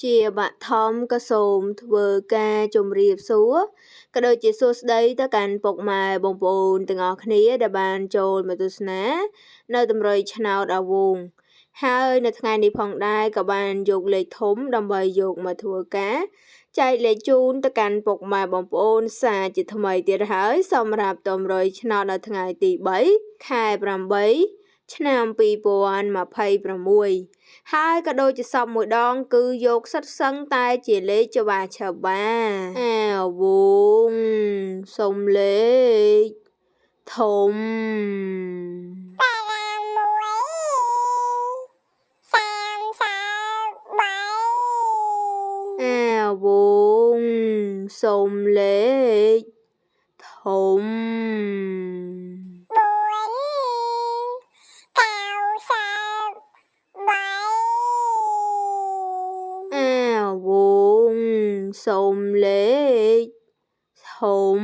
ជាបឋមក៏សូមធ្វើការជម្រាបសួរក៏ដូចជាសួស្តីទៅកាន់ពុកម៉ែបងប្អូនទាំងអស់គ្នាដែលបានចូលមកទស្សនានៅតម្រុយឆ្នោតអាវុងហើយនៅថ្ងៃនេះផងដែរក៏បានយកលេខធំដើម្បីយកមកធ្វើការចែកលេខជូនទៅកាន់ពុកម៉ែបងប្អូនសាជាថ្មីទៀតហើយសម្រាប់តម្រុយឆ្នោតនៅថ្ងៃទី3ខែ8ឆ្នាំ2026ហើយក៏ដូចជាសពមួយដងគឺយកសិតសឹងតែជាលេខច្បាឆបាអាវងសុំលេខធំអាវងសុំលេខធំអាវងសុំលេខធំ